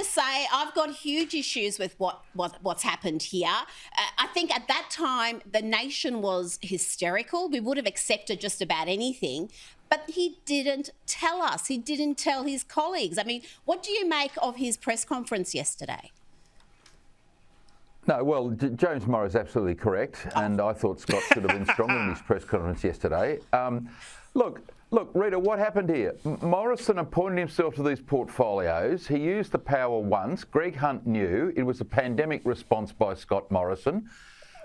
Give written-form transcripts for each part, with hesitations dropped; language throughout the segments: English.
say I've got huge issues with what's happened here. I think at that time the nation was hysterical. We would have accepted just about anything. But he didn't tell us. He didn't tell his colleagues. I mean, what do you make of his press conference yesterday? No, well, James Morrow is absolutely correct, and I thought Scott should have been stronger in his press conference yesterday. Look, Rita, what happened here? Morrison appointed himself to these portfolios. He used the power once. Greg Hunt knew it was a pandemic response by Scott Morrison,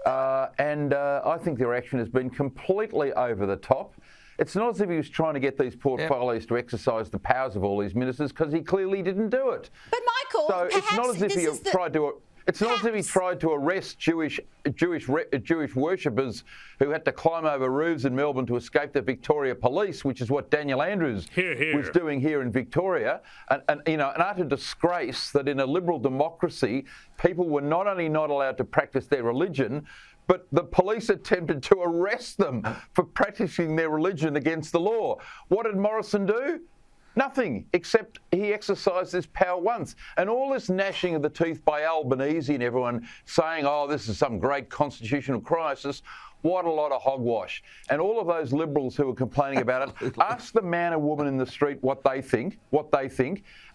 and I think the reaction has been completely over the top. It's not as if he was trying to get these portfolios to exercise the powers of all these ministers, because he clearly didn't do it. But Michael, so it's not as if he tried to. It's not as if he tried to arrest Jewish worshippers who had to climb over roofs in Melbourne to escape the Victoria Police, which is what Daniel Andrews was doing here in Victoria. And you know, an utter disgrace that in a liberal democracy, people were not only not allowed to practice their religion, but the police attempted to arrest them for practicing their religion against the law. What did Morrison do? Nothing, except he exercised this power once. And all this gnashing of the teeth by Albanese and everyone saying, oh, this is some great constitutional crisis, what a lot of hogwash. And all of those Liberals who are complaining about it, ask the man or woman in the street what they think,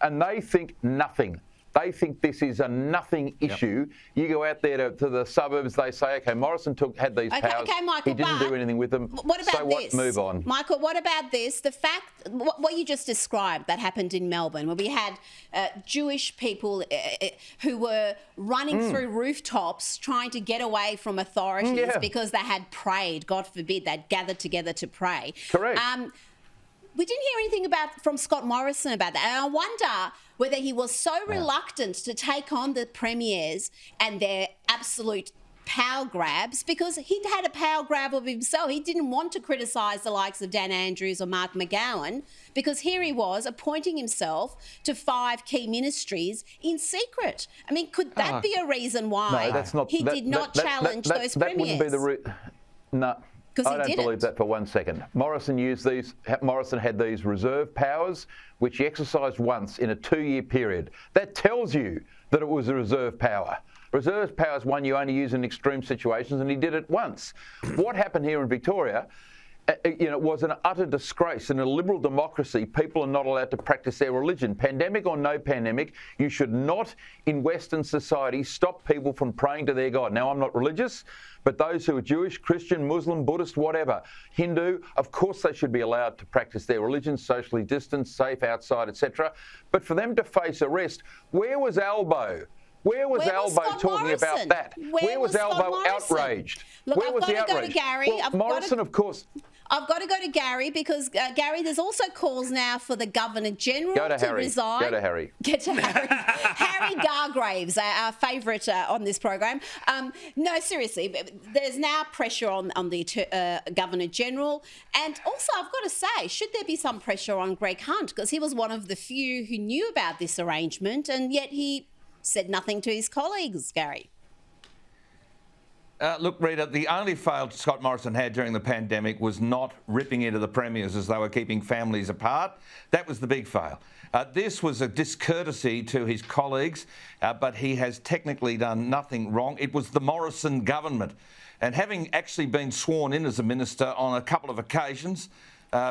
and they think nothing. They think this is a nothing issue. Yep. You go out there to the suburbs, they say, OK, Morrison had these powers. Okay, Michael, he didn't do anything with them. What about so what? Move on. Michael, what about this? The fact, what you just described, that happened in Melbourne, where we had Jewish people who were running through rooftops trying to get away from authorities because they had prayed, God forbid, they'd gathered together to pray. Correct. We didn't hear anything from Scott Morrison about that. And I wonder whether he was so reluctant to take on the premiers and their absolute power grabs, because he'd had a power grab of himself. He didn't want to criticise the likes of Dan Andrews or Mark McGowan, because here he was appointing himself to 5 key ministries in secret. I mean, could that be a reason why he did not challenge those premiers? That wouldn't be the no. I don't believe that for one second. Morrison had these reserve powers, which he exercised once in a 2-year period. That tells you that it was a reserve power. Reserve power is one you only use in extreme situations, and he did it once. What happened here in Victoria, was an utter disgrace. In a liberal democracy, people are not allowed to practice their religion. Pandemic or no pandemic, you should not, in Western society, stop people from praying to their God. Now, I'm not religious, but those who are Jewish, Christian, Muslim, Buddhist, whatever, Hindu, of course they should be allowed to practice their religion, socially distanced, safe, outside, etc. But for them to face arrest, where was Albo? Where was Albo talking about that? Where was Albo outraged? Look, where was the outrage? Go to Gary. Well, Morrison, of course. I've got to go to Gary, because, Gary, there's also calls now for the Governor-General to resign. Go to Harry. Get to Harry. Harry Hargrave's our favourite on this program. No, seriously, there's now pressure on the Governor-General. And also, I've got to say, should there be some pressure on Greg Hunt? Because he was one of the few who knew about this arrangement, and yet he said nothing to his colleagues, Gary. Look, Rita, the only fail Scott Morrison had during the pandemic was not ripping into the premiers as they were keeping families apart. That was the big fail. This was a discourtesy to his colleagues, but he has technically done nothing wrong. It was the Morrison government. And having actually been sworn in as a minister on a couple of occasions,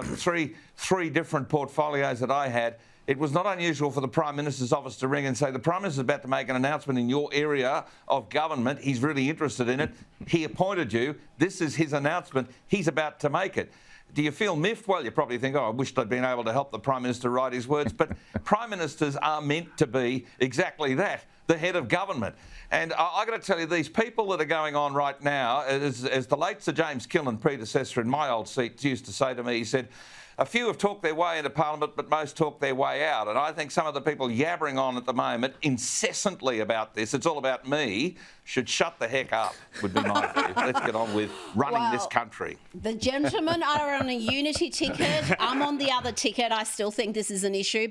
three different portfolios that I had, it was not unusual for the Prime Minister's office to ring and say, the Prime Minister's about to make an announcement in your area of government. He's really interested in it. He appointed you. This is his announcement. He's about to make it. Do you feel miffed? Well, you probably think, I wished I'd been able to help the Prime Minister write his words. But Prime Ministers are meant to be exactly that, the head of government. And I got to tell you, these people that are going on right now, as the late Sir James Killen, predecessor in my old seat, used to say to me, he said, a few have talked their way into Parliament, but most talk their way out. And I think some of the people yabbering on at the moment incessantly about this, it's all about me, should shut the heck up, would be my view. Let's get on with running this country. The gentlemen are on a unity ticket. I'm on the other ticket. I still think this is an issue.